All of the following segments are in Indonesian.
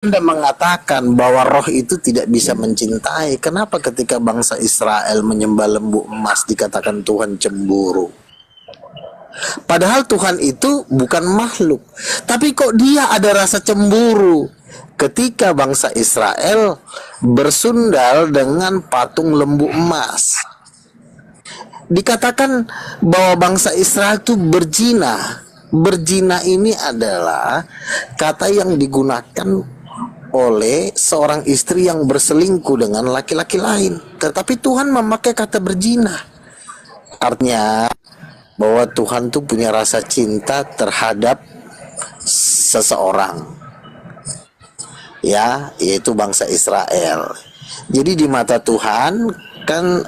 Anda mengatakan bahwa roh itu tidak bisa mencintai, kenapa ketika bangsa Israel menyembah lembu emas dikatakan Tuhan cemburu? Padahal Tuhan itu bukan makhluk, tapi kok dia ada rasa cemburu ketika bangsa Israel bersundal dengan patung lembu emas. Dikatakan bahwa bangsa Israel itu berzina. Berzina ini adalah kata yang digunakan oleh seorang istri yang berselingkuh dengan laki-laki lain. Tetapi Tuhan memakai kata berzina. Artinya bahwa Tuhan tuh punya rasa cinta terhadap seseorang, ya, yaitu bangsa Israel. Jadi di mata Tuhan kan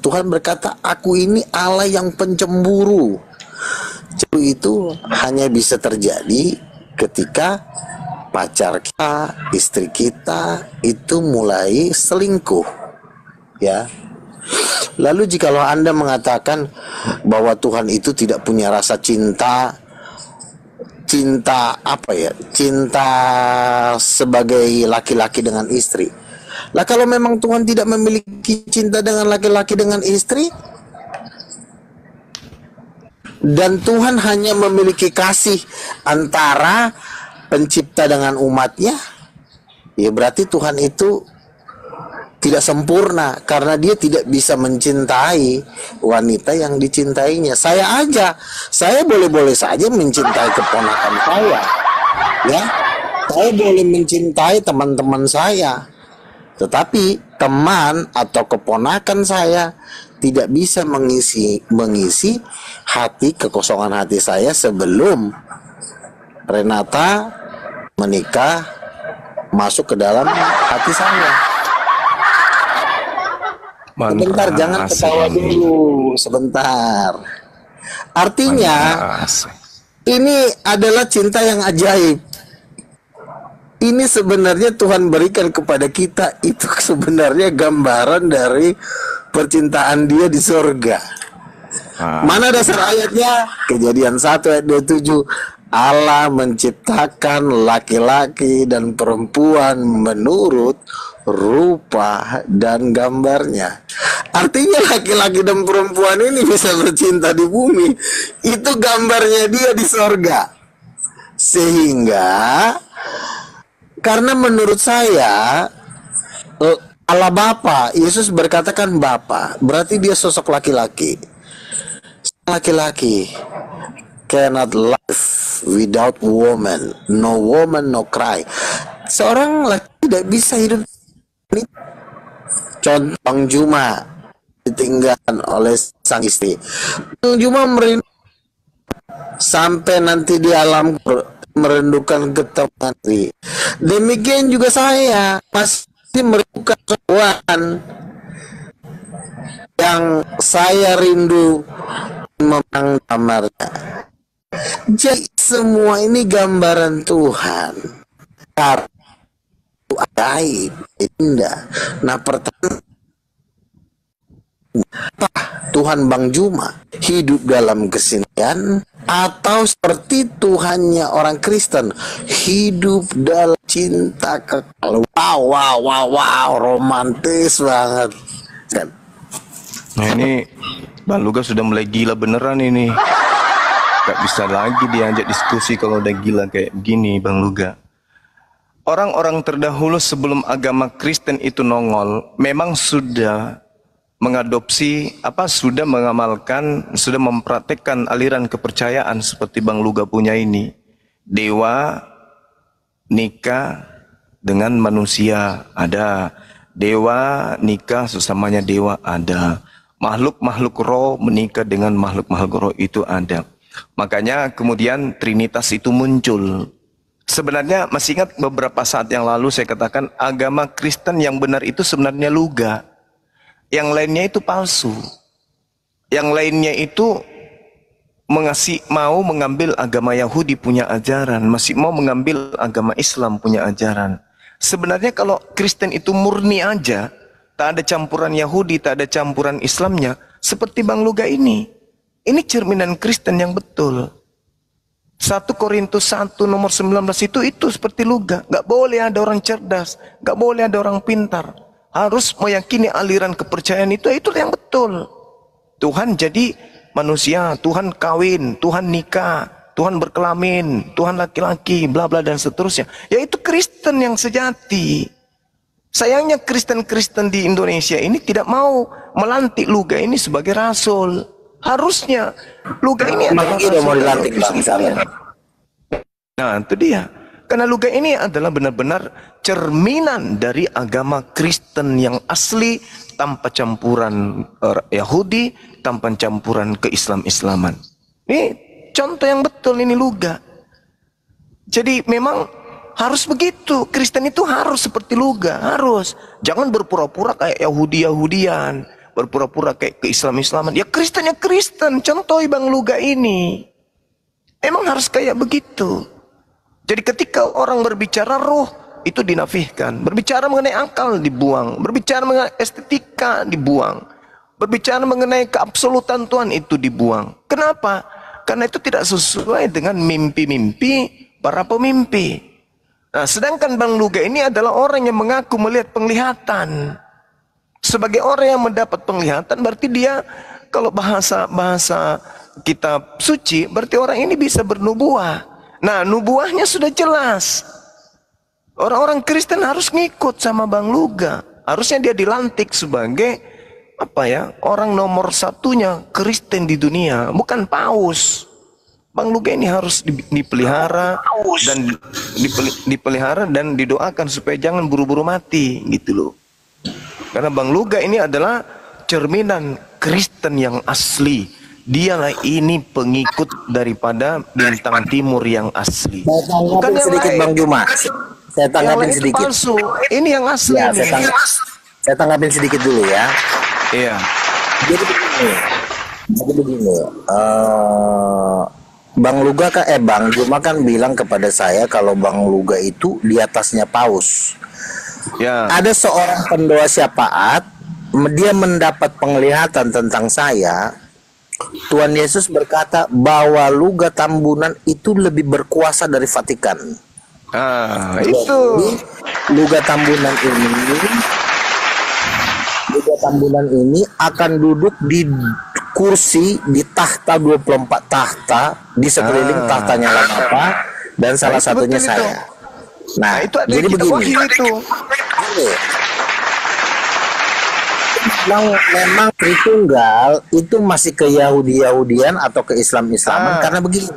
Tuhan berkata, aku ini Allah yang pencemburu. Cemburu itu hanya bisa terjadi ketika pacar kita, istri kita itu mulai selingkuh, ya. Lalu jikalau Anda mengatakan bahwa Tuhan itu tidak punya rasa cinta, cinta apa ya? Cinta sebagai laki-laki dengan istri. Lah kalau memang Tuhan tidak memiliki cinta dengan laki-laki dengan istri, dan Tuhan hanya memiliki kasih antara pencipta dengan umatnya, ya berarti Tuhan itu tidak sempurna karena dia tidak bisa mencintai wanita yang dicintainya. Saya boleh-boleh saja mencintai keponakan saya, ya. Saya boleh mencintai teman-teman saya, tetapi teman atau keponakan saya tidak bisa mengisi hati, kekosongan hati saya sebelum Renata menikah masuk ke dalam hati saya. Sebentar, jangan ketawa dulu, sebentar. Artinya ini adalah cinta yang ajaib. Ini sebenarnya Tuhan berikan kepada kita, itu sebenarnya gambaran dari percintaan Dia di surga. Mana dasar ayatnya? Kejadian 1 ayat 27. Allah menciptakan laki-laki dan perempuan menurut rupa dan gambarnya. Artinya laki-laki dan perempuan ini bisa bercinta di bumi. Itu gambarnya Dia di sorga. Sehingga karena menurut saya Allah Bapa, Yesus berkatakan Bapa, berarti Dia sosok laki-laki. Laki-laki cannot live without woman, no woman no cry. Seorang laki tidak bisa hidup. Contoh Bang Juma ditinggalkan oleh sang istri. Bang Juma merindu sampai nanti di alam merindukan ketemu. Demikian juga saya masih merindukan Tuhan yang saya rindu memang kamarnya. Jadi semua ini gambaran Tuhan. Ajaib, indah. Nah, pertanyaan, Tuhan Bang Juma hidup dalam kesenian atau seperti Tuhannya orang Kristen hidup dalam cinta kekal? Wow, romantis banget kan? Nah ini Bang Luga sudah mulai gila beneran ini. Gak bisa lagi diajak diskusi kalau udah gila kayak gini Bang Luga. Orang-orang terdahulu sebelum agama Kristen itu nongol memang sudah mengadopsi sudah mengamalkan, sudah mempraktekkan aliran kepercayaan seperti Bang Luga punya ini. Dewa nikah dengan manusia ada, dewa nikah sesamanya dewa ada, makhluk-makhluk roh menikah dengan makhluk-makhluk roh itu ada. Makanya kemudian Trinitas itu muncul. Sebenarnya masih ingat beberapa saat yang lalu saya katakan agama Kristen yang benar itu sebenarnya Luga. Yang lainnya itu palsu. Yang lainnya itu mau mengambil agama Yahudi punya ajaran, masih mau mengambil agama Islam punya ajaran. Sebenarnya kalau Kristen itu murni aja, tak ada campuran Yahudi, tak ada campuran Islamnya, seperti Bang Luga ini cerminan Kristen yang betul. 1 Korintus 1 nomor 19 itu seperti Luga. Gak boleh ada orang cerdas, gak boleh ada orang pintar. Harus meyakini aliran kepercayaan itu yang betul. Tuhan jadi manusia, Tuhan kawin, Tuhan nikah, Tuhan berkelamin, Tuhan laki-laki, bla bla dan seterusnya. Yaitu Kristen yang sejati. Sayangnya Kristen-Kristen di Indonesia ini tidak mau melantik Luga ini sebagai rasul. Harusnya Luga ini adalah rasul mau dilantik sekalian. Nah, itu dia. Karena Luga ini adalah benar-benar cerminan dari agama Kristen yang asli, tanpa campuran Yahudi, tanpa campuran ke-Islam-Islaman. Ini contoh yang betul ini Luga. Jadi memang harus begitu. Kristen itu harus seperti Luga, harus. Jangan berpura-pura kayak Yahudi-Yahudian, berpura-pura kayak ke-Islam-Islaman. Ya Kristen, contoh Bang Luga ini. Emang harus kayak begitu. Jadi ketika orang berbicara roh, itu dinafihkan. Berbicara mengenai akal, dibuang. Berbicara mengenai estetika, dibuang. Berbicara mengenai keabsolutan Tuhan, itu dibuang. Kenapa? Karena itu tidak sesuai dengan mimpi-mimpi para pemimpi. Nah, sedangkan Bang Luga ini adalah orang yang mengaku melihat penglihatan. Sebagai orang yang mendapat penglihatan, berarti dia, kalau bahasa kitab suci, berarti orang ini bisa bernubuah. Nah, nubuahnya sudah jelas. Orang-orang Kristen harus ngikut sama Bang Luga. Harusnya dia dilantik sebagai orang nomor satunya Kristen di dunia, bukan paus. Bang Luga ini harus dipelihara dan dipelihara dan didoakan supaya jangan buru-buru mati, gitu loh. Karena Bang Luga ini adalah cerminan Kristen yang asli. Dialah ini pengikut daripada bintang timur yang asli. Saya tanggapin sedikit Bang Juma. Saya tanggapin sedikit. Palsu. Ini yang asli. Ya, saya tanggapin sedikit dulu ya. Iya. Jadi begini. Bang Juma kan bilang kepada saya kalau Bang Luga itu di atasnya paus. Ya. Ada seorang pendoa syafaat, dia mendapat penglihatan tentang saya. Tuhan Yesus berkata bahwa Luga Tambunan itu lebih berkuasa dari Vatikan. Itu. Luga Tambunan ini akan duduk di kursi di tahta 24 tahta di sekeliling tahtanya Allah Bapa dan salah satunya saya. Nah, itu ada jadi begini. Memang Tritunggal itu masih ke Yahudi-Yahudian atau ke Islam-Islaman karena begini.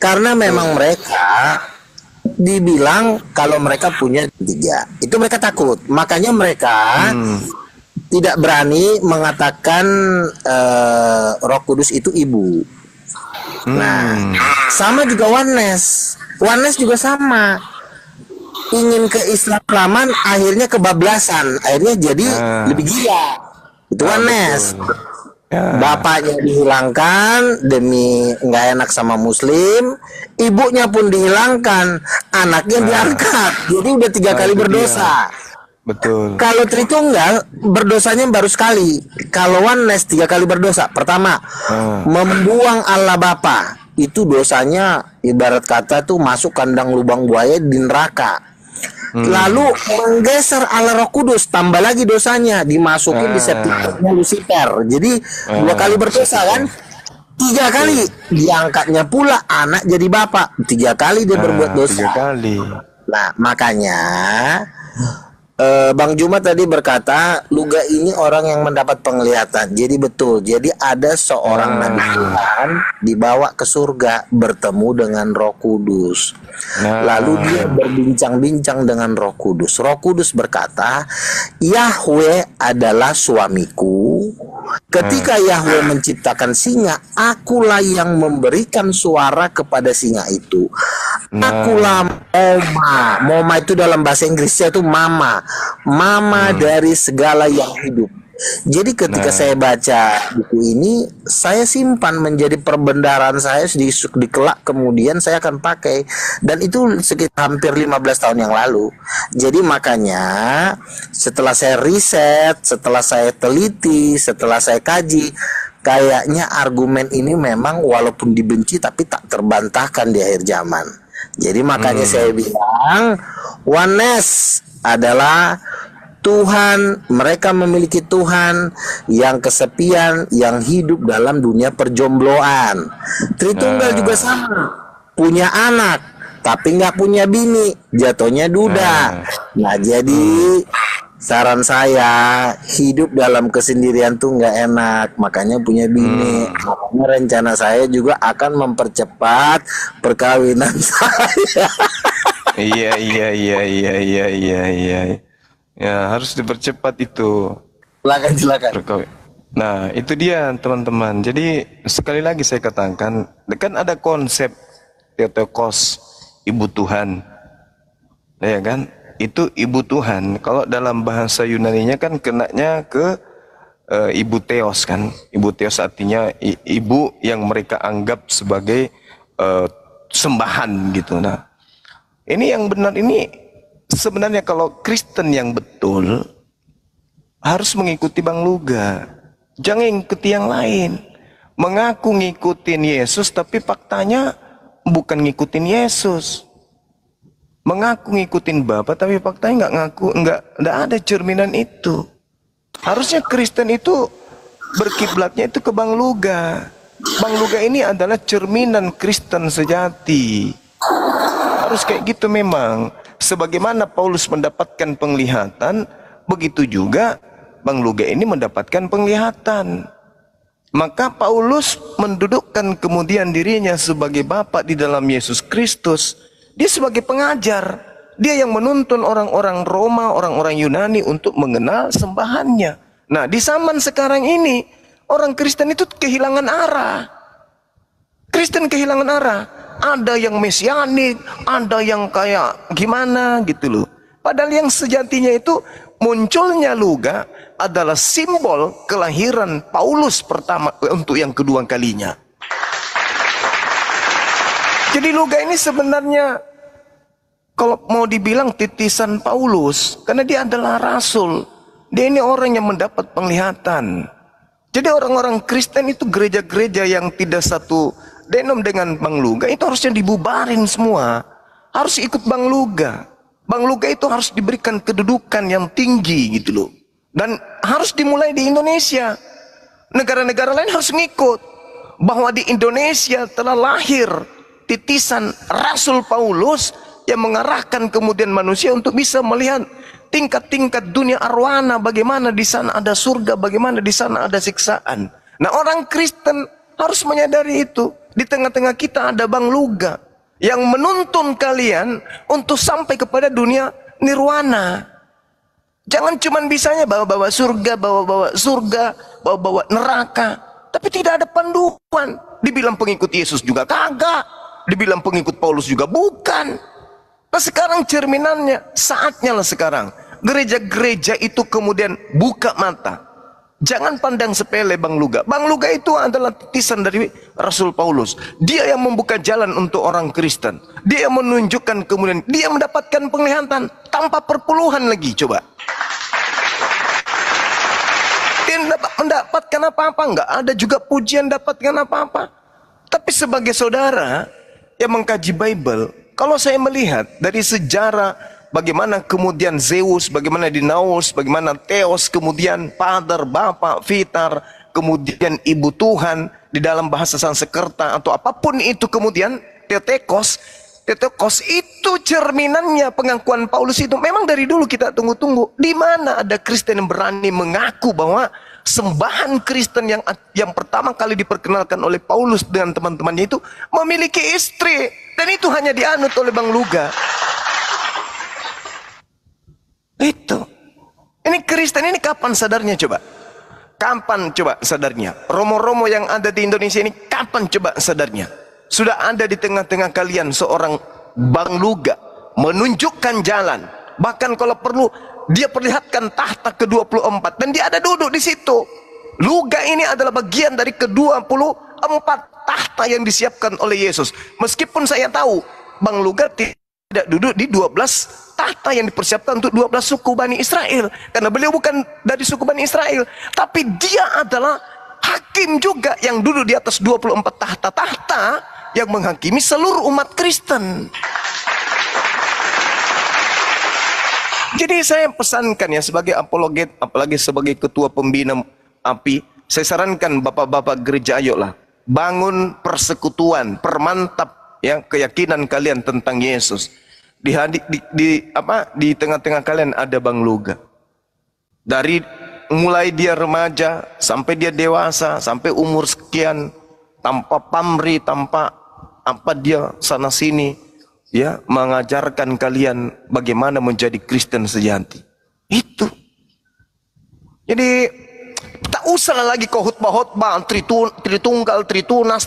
Karena memang mereka dibilang kalau mereka punya 3. Itu mereka takut. Makanya mereka tidak berani mengatakan Roh Kudus itu ibu. Nah, sama juga Oneness. Oneness juga sama. Ingin ke Islaman akhirnya kebablasan, akhirnya jadi lebih gila. Itu Oneness. Bapaknya dihilangkan demi nggak enak sama Muslim, ibunya pun dihilangkan, anaknya diangkat, jadi udah 3 kali berdosa. Betul. Kalau Tritunggal berdosanya baru sekali. Kalau Oneness 3 kali berdosa. Pertama, membuang Allah Bapa. Itu dosanya ibarat kata tuh masuk kandang lubang buaya di neraka. Lalu menggeser Allah Roh Kudus, tambah lagi dosanya, dimasukin di septiknya Lucifer. Jadi 2 kali berdosa kan? 3 kali diangkatnya pula anak jadi bapak. 3 kali dia berbuat dosa. 3 kali. Nah, makanya Bang Juma tadi berkata Luga ini orang yang mendapat penglihatan. Jadi betul. Jadi ada seorang nabi Tuhan dibawa ke surga bertemu dengan Roh Kudus. Lalu dia berbincang-bincang dengan Roh Kudus. Roh Kudus berkata, Yahweh adalah suamiku. Ketika Yahweh menciptakan singa, akulah yang memberikan suara kepada singa itu. Akulah Moma itu dalam bahasa Inggrisnya itu mama dari segala yang hidup. Jadi ketika saya baca buku ini, saya simpan menjadi perbendaharaan saya di kelak, kemudian saya akan pakai, dan itu sekitar hampir 15 tahun yang lalu. Jadi makanya setelah saya riset, setelah saya teliti, setelah saya kaji, kayaknya argumen ini memang walaupun dibenci tapi tak terbantahkan di akhir zaman. Jadi makanya saya bilang oneness adalah Tuhan, mereka memiliki Tuhan yang kesepian, yang hidup dalam dunia perjombloan. Tritunggal juga sama, punya anak tapi nggak punya bini, jatuhnya duda. Nah jadi saran saya, hidup dalam kesendirian tuh nggak enak, makanya punya bini. Makanya rencana saya juga akan mempercepat perkawinan saya. Iya. Ya, harus dipercepat itu. Silakan. Nah, itu dia teman-teman. Jadi sekali lagi saya katakan, kan ada konsep Theotokos, ibu Tuhan. Ya kan? Itu ibu Tuhan. Kalau dalam bahasa Yunaninya kan kenanya ke ibu Theos kan. Ibu Theos artinya ibu yang mereka anggap sebagai sembahan gitu. Nah, ini yang benar ini sebenarnya kalau Kristen yang betul harus mengikuti Bang Luga. Jangan ikuti yang lain. Mengaku ngikutin Yesus tapi faktanya bukan ngikutin Yesus. Mengaku ngikutin Bapa tapi faktanya enggak ada cerminan itu. Harusnya Kristen itu berkiblatnya itu ke Bang Luga. Bang Luga ini adalah cerminan Kristen sejati. Harus kayak gitu memang. Sebagaimana Paulus mendapatkan penglihatan, begitu juga Bang Luga ini mendapatkan penglihatan. Maka Paulus mendudukkan kemudian dirinya sebagai Bapa di dalam Yesus Kristus. Dia sebagai pengajar. Dia yang menuntun orang-orang Roma, orang-orang Yunani untuk mengenal sembahannya. Nah, di zaman sekarang ini, orang Kristen itu kehilangan arah. Kristen kehilangan arah. Ada yang mesianik, ada yang kayak gimana gitu loh. Padahal yang sejatinya itu munculnya Luga adalah simbol kelahiran Paulus pertama untuk yang kedua kalinya. Jadi Luga ini sebenarnya kalau mau dibilang titisan Paulus, karena dia adalah rasul. Dia ini orang yang mendapat penglihatan. Jadi orang-orang Kristen itu gereja-gereja yang tidak satu denom dengan Bang Luga itu harusnya dibubarin semua. Harus ikut Bang Luga. Bang Luga itu harus diberikan kedudukan yang tinggi gitu loh. Dan harus dimulai di Indonesia. Negara-negara lain harus ngikut. Bahwa di Indonesia telah lahir titisan Rasul Paulus yang mengarahkan kemudian manusia untuk bisa melihat tingkat-tingkat dunia arwana, bagaimana di sana ada surga, bagaimana di sana ada siksaan. Nah, orang Kristen harus menyadari itu. Di tengah-tengah kita ada Bang Luga yang menuntun kalian untuk sampai kepada dunia nirwana. Jangan cuman bisanya bawa-bawa surga, bawa-bawa neraka, tapi tidak ada panduan. Dibilang pengikut Yesus juga kagak, dibilang pengikut Paulus juga bukan. Nah, sekarang cerminannya, saatnya lah sekarang gereja-gereja itu kemudian buka mata. Jangan pandang sepele Bang Luga. Bang Luga itu adalah titisan dari Rasul Paulus. Dia yang membuka jalan untuk orang Kristen. Dia yang menunjukkan kemudian dia mendapatkan penglihatan tanpa perpuluhan lagi. Coba. Dia mendapatkan apa-apa? Enggak ada juga pujian dapatkan apa-apa. Tapi sebagai saudara yang mengkaji Bible, kalau saya melihat dari sejarah bagaimana kemudian Zeus, bagaimana Dinaus, bagaimana Theos, kemudian Father, Bapak, Vitar, kemudian Ibu Tuhan di dalam bahasa Sanskerta atau apapun itu kemudian Theotokos itu cerminannya pengakuan Paulus itu. Memang dari dulu kita tunggu-tunggu. Di mana ada Kristen yang berani mengaku bahwa sembahan Kristen yang pertama kali diperkenalkan oleh Paulus dengan teman-temannya itu memiliki istri, dan itu hanya dianut oleh Bang Luga. Itu. Ini Kristen ini kapan sadarnya coba? Kapan coba sadarnya? Romo-romo yang ada di Indonesia ini kapan coba sadarnya? Sudah ada di tengah-tengah kalian seorang Bang Luga menunjukkan jalan. Bahkan kalau perlu dia perlihatkan tahta ke-24 dan dia ada duduk di situ. Luga ini adalah bagian dari ke-24 tahta yang disiapkan oleh Yesus. Meskipun saya tahu Bang Luga tidak duduk di 12 tahta yang dipersiapkan untuk 12 suku Bani Israel, karena beliau bukan dari suku Bani Israel, tapi dia adalah hakim juga yang duduk di atas 24 tahta-tahta yang menghakimi seluruh umat Kristen. Jadi saya pesankan ya, sebagai apologet, apalagi sebagai ketua pembina API, saya sarankan bapak-bapak gereja, ayolah bangun persekutuan, permantap ya keyakinan kalian tentang Yesus. Di tengah-tengah kalian ada Bang Luga. Dari mulai dia remaja sampai dia dewasa, sampai umur sekian, tanpa pamrih, tanpa apa dia sana sini, ya mengajarkan kalian bagaimana menjadi Kristen sejati. Itu. Jadi tak usah lagi kau khutbah-khutbah tritunggal, tritunas,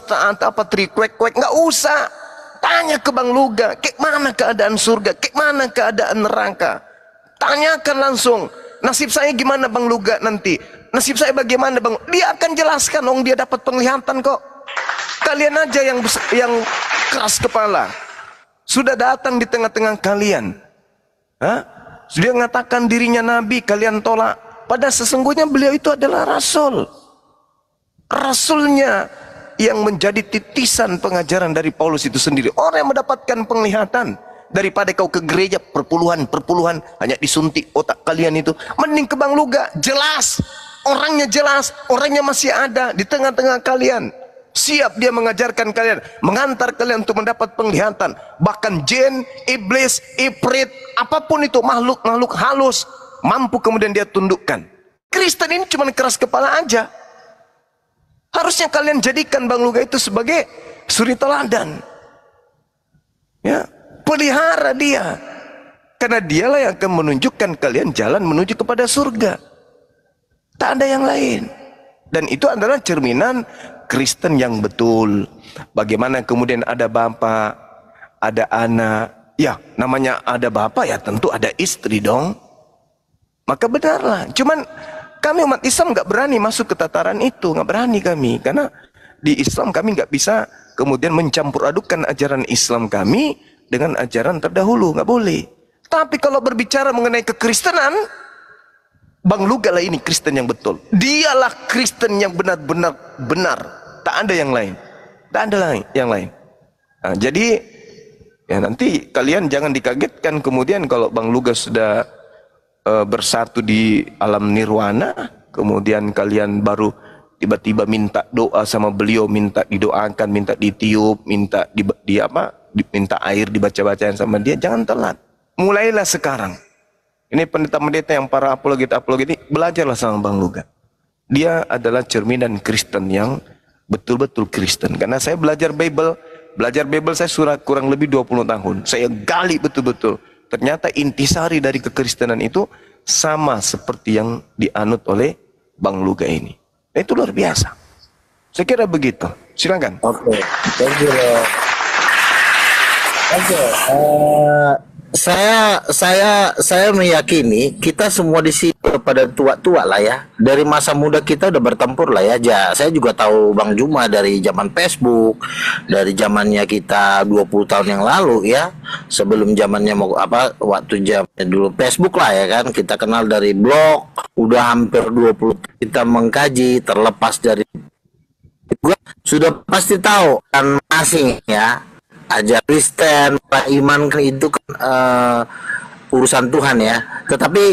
trikwek-kwek, nggak usah. Tanya ke Bang Luga, kayak mana keadaan surga, kayak mana keadaan neraka. Tanyakan langsung, nasib saya gimana Bang Luga nanti? Nasib saya bagaimana Bang? Dia akan jelaskan, dia dapat penglihatan kok. Kalian aja yang keras kepala. Sudah datang di tengah-tengah kalian. Sudah mengatakan dirinya nabi, kalian tolak. Padahal sesungguhnya beliau itu adalah rasul. Rasulnya yang menjadi titisan pengajaran dari Paulus itu sendiri. Orang yang mendapatkan penglihatan. Daripada kau ke gereja perpuluhan hanya disuntik otak kalian itu. Mending ke Bang Luga, jelas. Orangnya masih ada di tengah-tengah kalian. Siap dia mengajarkan kalian, mengantar kalian untuk mendapat penglihatan. Bahkan jin, iblis, ifrit, apapun itu, makhluk halus, mampu kemudian dia tundukkan. Kristen ini cuma keras kepala aja. Harusnya kalian jadikan Bang Luga itu sebagai suri teladan. Ya, pelihara dia. Karena dialah yang akan menunjukkan kalian jalan menuju kepada surga. Tak ada yang lain. Dan itu adalah cerminan Kristen yang betul. Bagaimana kemudian ada bapak, ada anak. Ya, namanya ada bapak ya tentu ada istri dong. Maka benarlah. Cuman kami umat Islam nggak berani masuk ke tataran itu. Nggak berani kami. Karena di Islam kami nggak bisa kemudian mencampur adukan ajaran Islam kami dengan ajaran terdahulu. Nggak boleh. Tapi kalau berbicara mengenai kekristenan, Bang Luga lah ini Kristen yang betul. Dialah Kristen yang benar-benar benar. Tak ada yang lain. Tak ada yang lain. Nah, jadi ya nanti kalian jangan dikagetkan kemudian kalau Bang Luga sudah bersatu di alam nirwana, kemudian kalian baru tiba-tiba minta doa sama beliau, minta didoakan, minta ditiup, minta minta air dibaca-bacain sama dia. Jangan telat. Mulailah sekarang. Ini pendeta-pendeta yang para apologet ini, belajarlah sama Bang Luga. Dia adalah cerminan Kristen yang betul-betul Kristen. Karena saya belajar Bible saya surat kurang lebih 20 tahun. Saya gali betul-betul. Ternyata intisari dari kekristenan itu sama seperti yang dianut oleh Bang Luga ini. Nah, itu luar biasa. Saya kira begitu. Silakan. Oke, thank you. Saya meyakini kita semua di sini pada tua-tua lah ya. Dari masa muda kita udah bertempur lah ya. Saya juga tahu Bang Juma dari zaman Facebook, dari zamannya kita 20 tahun yang lalu ya. Sebelum zamannya waktu zamannya dulu Facebook lah ya kan. Kita kenal dari blog, udah hampir 20 kita mengkaji, terlepas dari gua sudah pasti tahu kan asing ya. Ajar Kristen, iman kan itu kan urusan Tuhan ya. Tetapi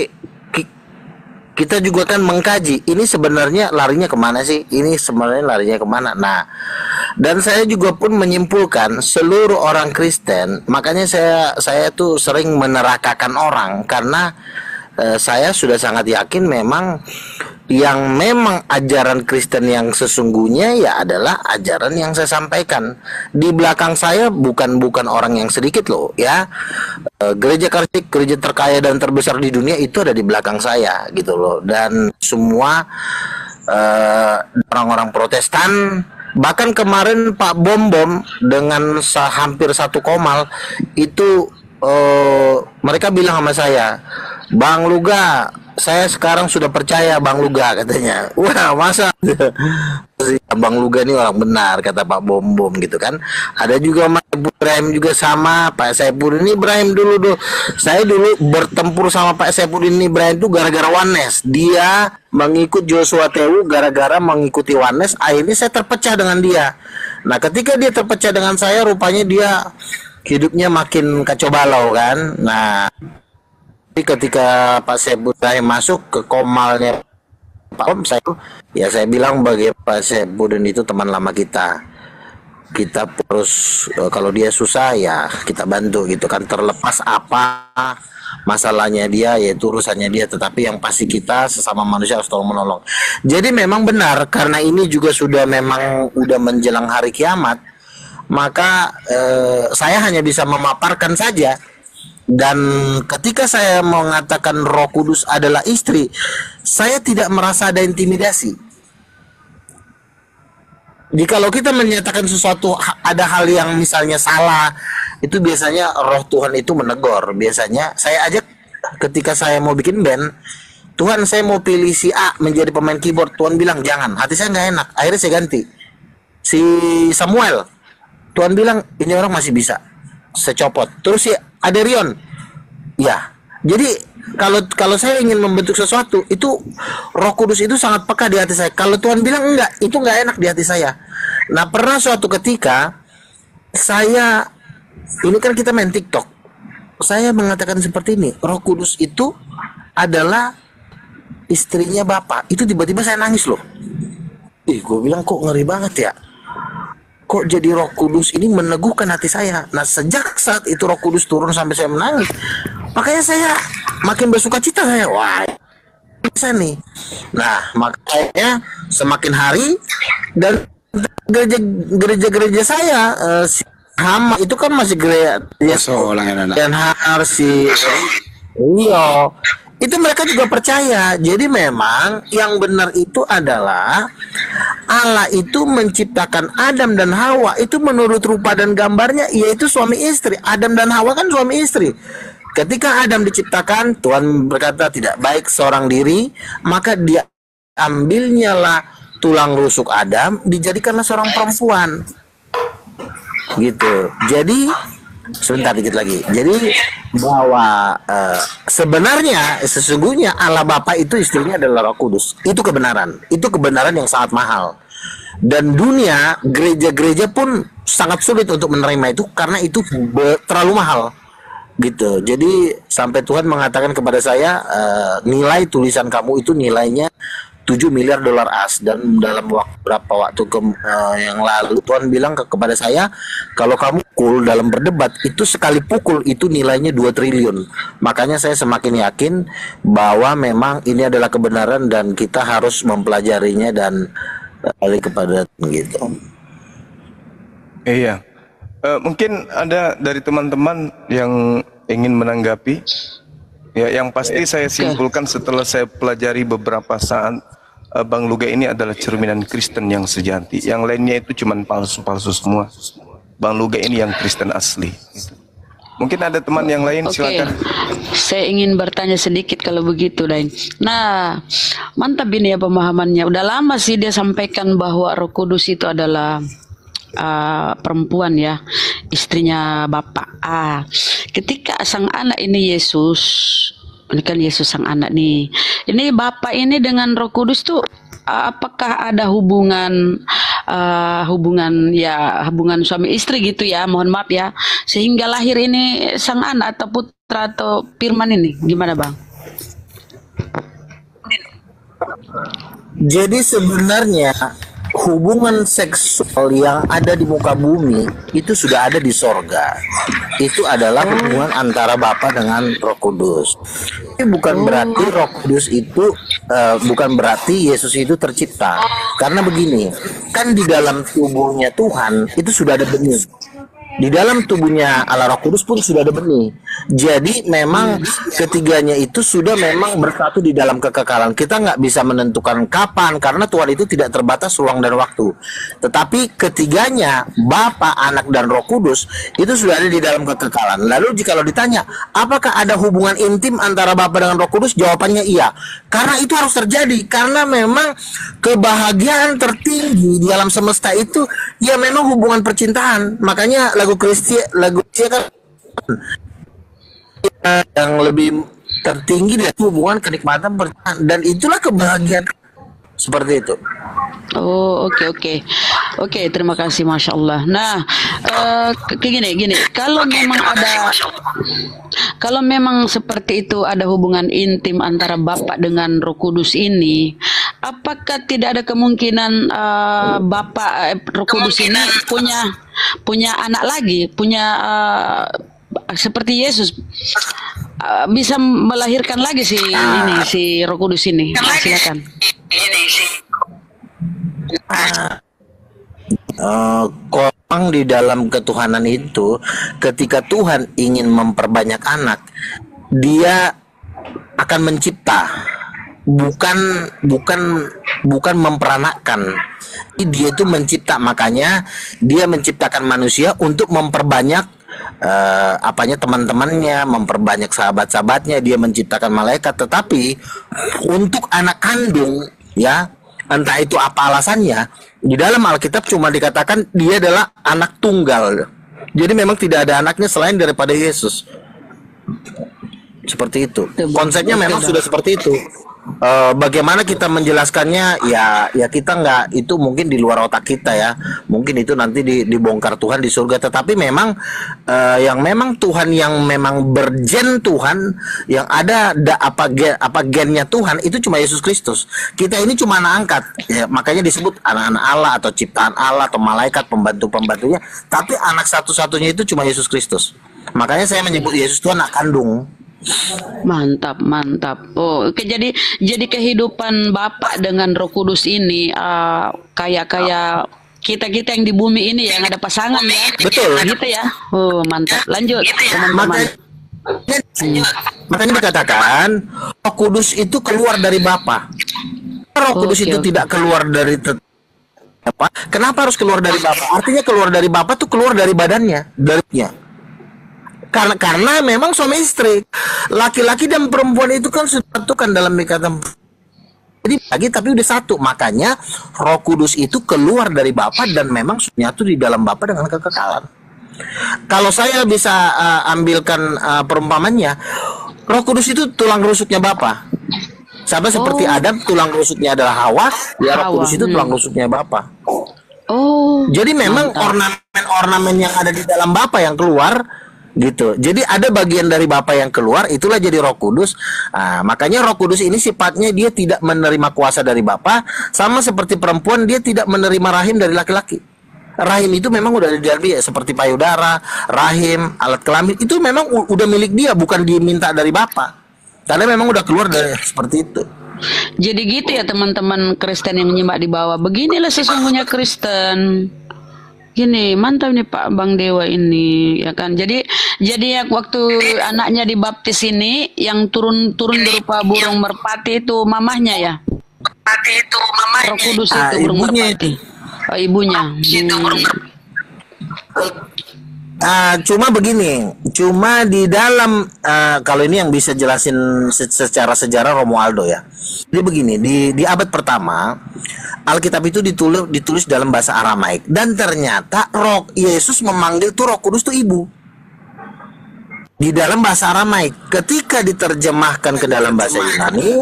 kita juga kan mengkaji ini sebenarnya larinya kemana sih? Ini sebenarnya larinya kemana? Nah, dan saya juga pun menyimpulkan seluruh orang Kristen. Makanya saya tuh sering menerakakan orang karena saya sudah sangat yakin memang yang memang ajaran Kristen yang sesungguhnya ya adalah ajaran yang saya sampaikan. Di belakang saya bukan orang yang sedikit loh ya. Gereja Karistik, gereja terkaya dan terbesar di dunia itu ada di belakang saya gitu loh. Dan semua orang-orang Protestan, bahkan kemarin Pak Bom dengan hampir 1 komal itu mereka bilang sama saya, Bang Luga, saya sekarang sudah percaya Bang Luga katanya. Wah, masa Bang Luga ini orang benar kata Pak Bom Bom gitu kan. Ada juga Mas Ibrahim juga sama Pak Saipudin Ibrahim dulu. Saya dulu bertempur sama Pak Saipudin Ibrahim itu gara-gara Oneness. Dia mengikut Joshua Tewu gara-gara mengikuti Oneness. Akhirnya saya terpecah dengan dia. Nah, ketika dia terpecah dengan saya, rupanya dia hidupnya makin kacau balau kan. Nah, ketika Pak Saipudin masuk ke komalnya Pak Om, saya bilang bagi Pak Saipudin itu teman lama kita. Kita terus kalau dia susah ya kita bantu gitu kan, terlepas apa masalahnya dia yaitu urusannya dia, tetapi yang pasti kita sesama manusia harus tolong menolong. Jadi memang benar karena ini juga sudah memang udah menjelang hari kiamat, maka saya hanya bisa memaparkan saja. Dan ketika saya mengatakan Roh Kudus adalah istri, saya tidak merasa ada intimidasi. Jikalau kita menyatakan sesuatu ada hal yang misalnya salah, itu biasanya Roh Tuhan itu menegur. Biasanya saya ajak ketika saya mau bikin band, Tuhan saya mau pilih si A menjadi pemain keyboard. Tuhan bilang jangan, hati saya nggak enak. Akhirnya saya ganti si Samuel. Tuhan bilang ini orang masih bisa, saya copot. Terus si Aderion, ya. Jadi kalau saya ingin membentuk sesuatu, itu Roh Kudus itu sangat peka di hati saya. Kalau Tuhan bilang enggak, itu enggak enak di hati saya. Nah, pernah suatu ketika saya, ini kan kita main TikTok, saya mengatakan seperti ini, Roh Kudus itu adalah istrinya Bapak. Itu tiba-tiba saya nangis loh. Gue bilang kok ngeri banget ya. Kok jadi Roh Kudus ini meneguhkan hati saya. Nah, sejak saat itu Roh Kudus turun sampai saya menangis, makanya saya makin bersuka cita saya. Wah, bisa nih. Nah, makanya semakin hari dan gereja-gereja saya si Hama itu kan masih gereja dan harus si iya. Itu mereka juga percaya. Jadi memang yang benar itu adalah Allah itu menciptakan Adam dan Hawa itu menurut rupa dan gambarnya, yaitu suami istri. Adam dan Hawa kan suami istri. Ketika Adam diciptakan, Tuhan berkata tidak baik seorang diri, maka dia ambilnyalah tulang rusuk Adam, dijadikanlah seorang perempuan. Gitu. Jadi sebentar dikit lagi. Jadi bahwa sebenarnya sesungguhnya Allah Bapa itu istrinya adalah Roh Kudus. Itu kebenaran. Itu kebenaran yang sangat mahal. Dan dunia, gereja-gereja pun sangat sulit untuk menerima itu karena itu terlalu mahal. Gitu. Jadi sampai Tuhan mengatakan kepada saya, nilai tulisan kamu itu nilainya 7 miliar dolar AS. Dan dalam beberapa waktu yang lalu Tuhan bilang kepada saya, kalau kamu pukul dalam berdebat itu sekali pukul itu nilainya 2 triliun. Makanya saya semakin yakin bahwa memang ini adalah kebenaran dan kita harus mempelajarinya dan balik kepada gitu. Iya. Mungkin ada dari teman-teman yang ingin menanggapi. Ya, yang pasti saya simpulkan setelah saya pelajari beberapa saat, Bang Luga ini adalah cerminan Kristen yang sejati. Yang lainnya itu cuma palsu-palsu semua. Bang Luga ini yang Kristen asli. Mungkin ada teman yang lain, silakan. Saya ingin bertanya sedikit kalau begitu, Dain. Nah, mantap ini ya pemahamannya. Udah lama sih dia sampaikan bahwa Roh Kudus itu adalah perempuan ya, istrinya Bapak. Ketika sang anak ini Yesus, ini kan Yesus sang anak nih. Ini Bapak ini dengan Roh Kudus tuh apakah ada hubungan hubungan suami istri gitu ya, mohon maaf ya, sehingga lahir ini sang anak atau putra atau firman ini gimana Bang? Jadi sebenarnya hubungan seksual yang ada di muka bumi itu sudah ada di sorga. Itu adalah hubungan antara Bapa dengan Roh Kudus. Ini bukan berarti Roh Kudus itu bukan berarti Yesus itu tercipta. Karena begini, kan di dalam tubuhnya Tuhan itu sudah ada benih. Di dalam tubuhnya Allah Roh Kudus pun sudah ada benih. Jadi memang ketiganya itu sudah memang bersatu di dalam kekekalan. Kita nggak bisa menentukan kapan karena Tuhan itu tidak terbatas ruang dan waktu. Tetapi ketiganya, Bapa, Anak, dan Roh Kudus itu sudah ada di dalam kekekalan. Lalu jikalau ditanya, apakah ada hubungan intim antara Bapa dengan Roh Kudus? Jawabannya iya. Karena itu harus terjadi. Karena memang kebahagiaan tertinggi di alam semesta itu ya memang hubungan percintaan. Makanya lagu Kristia kan yang lebih tertinggi dari hubungan kenikmatan percintaan, dan itulah kebahagiaan seperti itu. Oh, oke, terima kasih, masya Allah. Nah, gini, kalau memang seperti itu ada hubungan intim antara Bapa dengan Roh Kudus ini, apakah tidak ada kemungkinan Roh Kudus ini punya anak lagi, seperti Yesus bisa melahirkan lagi si Roh Kudus ini? Silakan. Komang di dalam ketuhanan itu, ketika Tuhan ingin memperbanyak anak, Dia akan mencipta, bukan memperanakkan. Dia itu mencipta, makanya Dia menciptakan manusia untuk memperbanyak teman-temannya, memperbanyak sahabat-sahabatnya. Dia menciptakan malaikat, tetapi untuk anak kandung, ya, entah itu apa alasannya, di dalam Alkitab cuma dikatakan dia adalah anak tunggal. Jadi memang tidak ada anaknya selain daripada Yesus. Seperti itu. Konsepnya memang sudah seperti itu. Bagaimana kita menjelaskannya, ya kita nggak, itu mungkin di luar otak kita ya. Mungkin itu nanti dibongkar Tuhan di surga. Tetapi memang yang memang Tuhan, yang memang bergen Tuhan, yang ada gennya Tuhan itu cuma Yesus Kristus. Kita ini cuma anak angkat, ya, makanya disebut anak-anak Allah atau ciptaan Allah atau malaikat pembantunya. Tapi anak satu-satunya itu cuma Yesus Kristus. Makanya saya menyebut Yesus itu anak kandung. Mantap. Oh, oke, jadi kehidupan Bapak dengan Roh Kudus ini kayak kita yang di bumi ini yang ada pasangan ya. Betul. Gitu ya. Oh, mantap. Lanjut, teman-teman. Makanya dikatakan Roh Kudus itu keluar dari Bapa. Roh Kudus itu tidak keluar dari apa? Kenapa harus keluar dari Bapa? Artinya keluar dari Bapa tuh keluar dari badannya, darinya. Karena memang suami istri, laki-laki dan perempuan itu kan sudah satukan dalam ikatan. Jadi lagi tapi udah satu. Makanya Roh Kudus itu keluar dari Bapa dan memang nyatu di dalam Bapa dengan kekekalan. Kalau saya bisa ambilkan perumpamannya, Roh Kudus itu tulang rusuknya Bapa. Sama seperti Adam, tulang rusuknya adalah Hawa, ya Roh Kudus itu tulang rusuknya Bapa. Oh. Jadi memang ornamen yang ada di dalam Bapa yang keluar gitu. Jadi ada bagian dari Bapa yang keluar, itulah jadi Roh Kudus. Makanya Roh Kudus ini sifatnya dia tidak menerima kuasa dari Bapa, sama seperti perempuan dia tidak menerima rahim dari laki-laki. Rahim itu memang udah ada di dalam dia, seperti payudara, rahim, alat kelamin itu memang udah milik dia, bukan diminta dari Bapa. Karena memang udah keluar dari seperti itu. Jadi gitu ya teman-teman Kristen yang menyimak di bawah. Beginilah sesungguhnya Kristen. Gini, mantap nih Pak Bang Dewa ini, ya kan. Jadi ya waktu anaknya dibaptis ini, yang turun berupa burung merpati itu mamahnya ya. Roh Kudus itu burung merpati. Oh, ibunya. Cuma begini, cuma di dalam kalau ini yang bisa jelasin secara sejarah Romualdo ya. Jadi begini, di abad pertama Alkitab itu ditulis dalam bahasa Aramaik, dan ternyata Yesus memanggil tuh Roh Kudus tuh ibu. Di dalam bahasa Aramaik, ketika diterjemahkan ke dalam bahasa Yunani,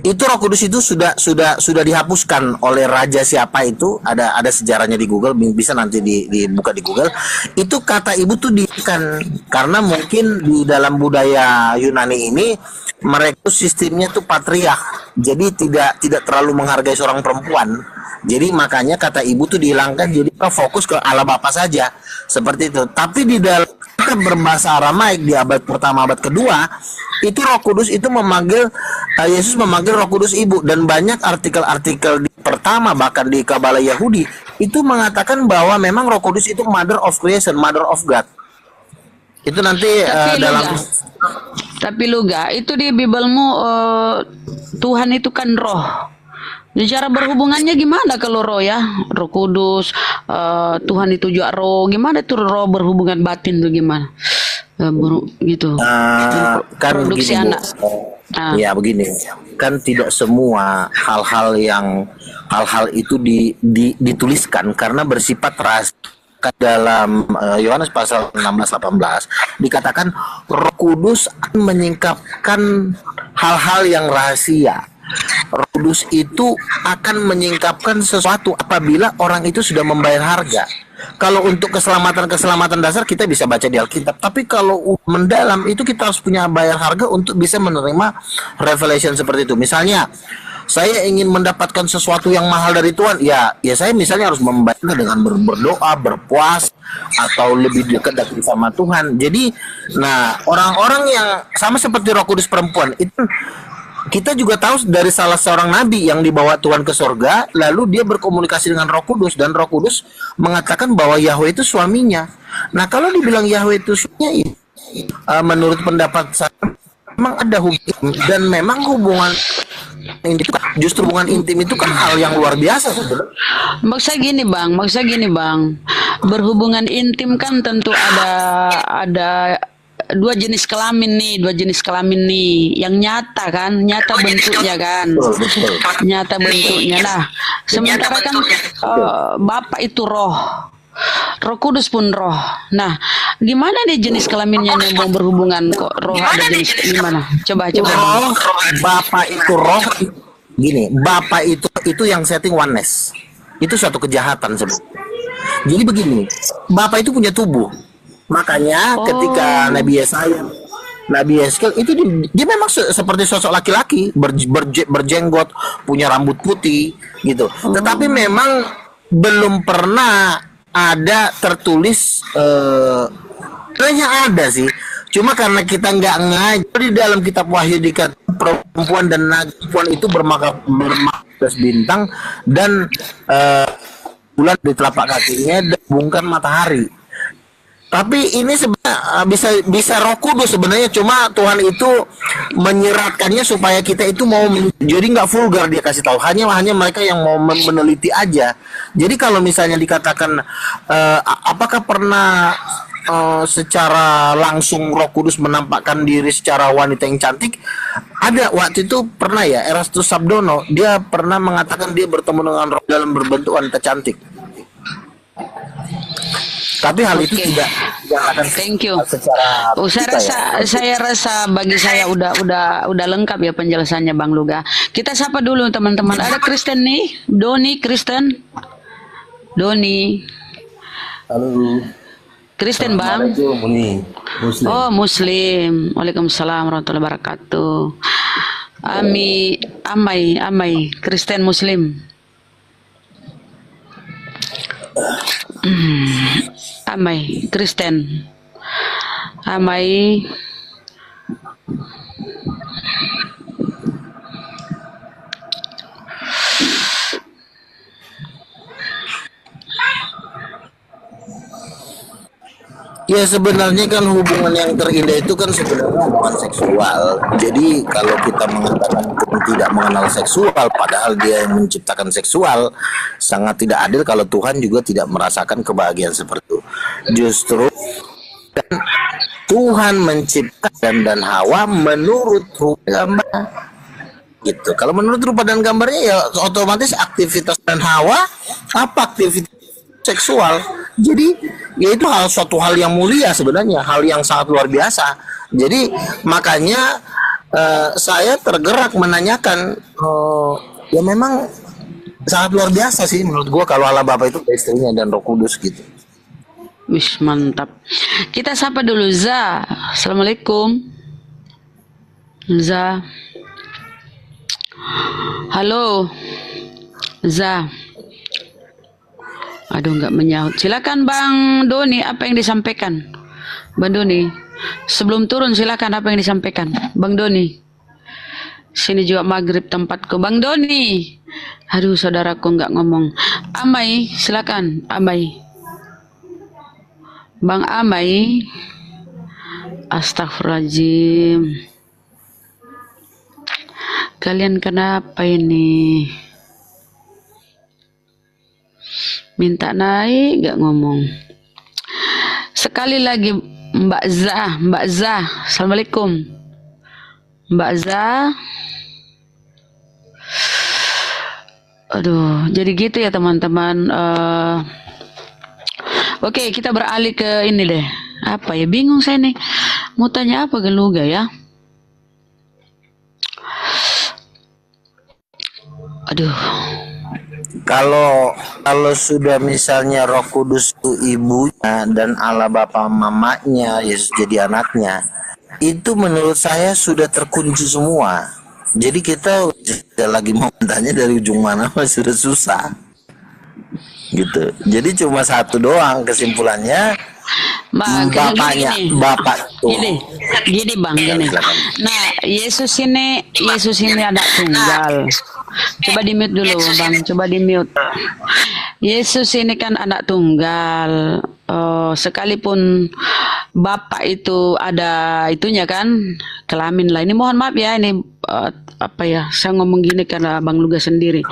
itu Roh Kudus itu sudah dihapuskan oleh raja siapa itu, ada sejarahnya di Google, bisa nanti dibuka di Google. Itu kata ibu tuh karena mungkin di dalam budaya Yunani ini mereka sistemnya tuh patriark, jadi tidak terlalu menghargai seorang perempuan. Jadi makanya kata ibu tuh dihilangkan, jadi fokus ke Allah Bapa saja, seperti itu. Tapi di dalam berbahasa Aramaik di abad pertama, abad kedua, itu Roh Kudus itu Yesus memanggil Roh Kudus ibu, dan banyak artikel-artikel di pertama bahkan di Kabala Yahudi itu mengatakan bahwa memang Roh Kudus itu mother of creation, mother of God. Itu nanti Tapi dalam Luga, itu di Bibelmu Tuhan itu kan roh. Cara berhubungannya gimana kalau roh ya? Roh Kudus, Tuhan itu juga roh. Gimana tuh roh berhubungan batin tuh gimana? Gitu. kan Produksi begini, Bu. anak. Ya begini, kan tidak semua hal-hal itu dituliskan karena bersifat rahasia. Dalam Yohanes pasal 16-18 dikatakan Roh Kudus akan menyingkapkan hal-hal yang rahasia. Roh Kudus itu akan menyingkapkan sesuatu apabila orang itu sudah membayar harga. Kalau untuk keselamatan dasar kita bisa baca di Alkitab, tapi kalau mendalam itu kita harus punya bayar harga untuk bisa menerima revelation seperti itu. Misalnya saya ingin mendapatkan sesuatu yang mahal dari Tuhan, ya saya misalnya harus membaca dengan berdoa, berpuasa, atau lebih dekat sama Tuhan. Jadi, nah orang-orang yang sama seperti Roh Kudus perempuan itu, kita juga tahu dari salah seorang nabi yang dibawa Tuhan ke surga, lalu dia berkomunikasi dengan Roh Kudus, dan Roh Kudus mengatakan bahwa Yahweh itu suaminya. Nah, kalau dibilang Yahweh itu suaminya, menurut pendapat saya memang ada hubungan, dan memang hubungan itu justru hubungan intim itu kan hal yang luar biasa sebenarnya. Maksudnya gini bang, berhubungan intim kan tentu ada dua jenis kelamin nih yang nyata bentuknya kan, nyata bentuknya. Nah, sementara kan Bapak itu roh, Roh Kudus pun roh. Nah, gimana nih jenis kelaminnya yang mau berhubungan kok roh ada jenis gimana? Coba. Roh, Bapak itu roh. Gini, Bapak itu yang setting oneness. Itu suatu kejahatan sebenarnya. Jadi begini, Bapak itu punya tubuh. Makanya ketika Nabi Yeskel itu dia memang seperti sosok laki-laki, berjenggot, punya rambut putih gitu. Tetapi memang belum pernah ada tertulis, kayaknya ada sih. Cuma karena kita nggak ngajar di dalam kitab Wahyu dikatakan perempuan dan perempuan itu bermaka bintang dan bulan di telapak kakinya dan bungkan matahari. Tapi ini sebenarnya bisa Roh Kudus sebenarnya, cuma Tuhan itu menyeratkannya supaya kita itu mau, jadi nggak vulgar dia kasih tahu, hanya mereka yang mau meneliti aja. Jadi kalau misalnya dikatakan apakah pernah secara langsung Roh Kudus menampakkan diri secara wanita yang cantik? Ada, waktu itu pernah ya, Erastus Sabdono dia pernah mengatakan dia bertemu dengan Roh dalam berbentuk wanita cantik. Tapi hal itu tidak akan Thank you. secara Saya rasa bagi saya udah lengkap ya penjelasannya Bang Luga. Kita sapa dulu teman-teman. Ada Kristen nih, Doni Kristen. Doni. Halo. Kristen Bang. Muslim. Oh, Muslim. Waalaikumsalam warahmatullahi wabarakatuh. Amai Kristen Muslim. Amai Kristen. Amai ya sebenarnya kan hubungan yang terindah itu kan sebenarnya hubungan seksual. Jadi kalau kita mengatakan Tuhan tidak mengenal seksual, padahal Dia yang menciptakan seksual, sangat tidak adil kalau Tuhan juga tidak merasakan kebahagiaan seperti itu. Justru Tuhan menciptakan dan Hawa menurut rupa gambar. Gitu. Kalau menurut rupa dan gambarnya ya otomatis aktivitas dan Hawa apa aktivitas seksual. Jadi ya itu suatu hal yang mulia sebenarnya, hal yang sangat luar biasa. Jadi makanya saya tergerak menanyakan, ya memang sangat luar biasa sih menurut gua kalau Allah Bapa itu istrinya dan Roh Kudus gitu. Wish, mantap. Kita sapa dulu Za. Assalamualaikum. Za. Halo. Za. Aduh, nggak menyaut. Silakan Bang Doni, apa yang disampaikan? Bang Doni. Sebelum turun silakan apa yang disampaikan. Bang Doni. Sini juga maghrib tempatku. Bang Doni. Aduh, saudaraku nggak ngomong. Amai, silakan. Amai. Bang Amai. Astagfirullahaladzim. Kalian kenapa ini? Minta naik nggak ngomong. Sekali lagi Mbak Zah. Assalamualaikum. Mbak Zah. Aduh, jadi gitu ya teman-teman. Oke, kita beralih ke ini deh. Apa ya? Bingung saya nih. Mau tanya apa ke Luga ya? Aduh. Kalau sudah misalnya Roh Kudus itu ibunya dan Allah Bapa mamanya, Yesus jadi anaknya, itu menurut saya sudah terkunci semua. Jadi kita lagi mau tanya dari ujung mana sudah susah. Gitu. Jadi cuma satu doang kesimpulannya. Bapaknya, bapak tuh. Gini bang, gini. Nah, Yesus ini anak tunggal. Coba di mute dulu bang, coba di mute. Yesus ini kan anak tunggal. Sekalipun bapak itu ada itunya kan, kelamin lah. Ini mohon maaf ya, ini apa ya? Saya ngomong gini karena Bang Luga sendiri.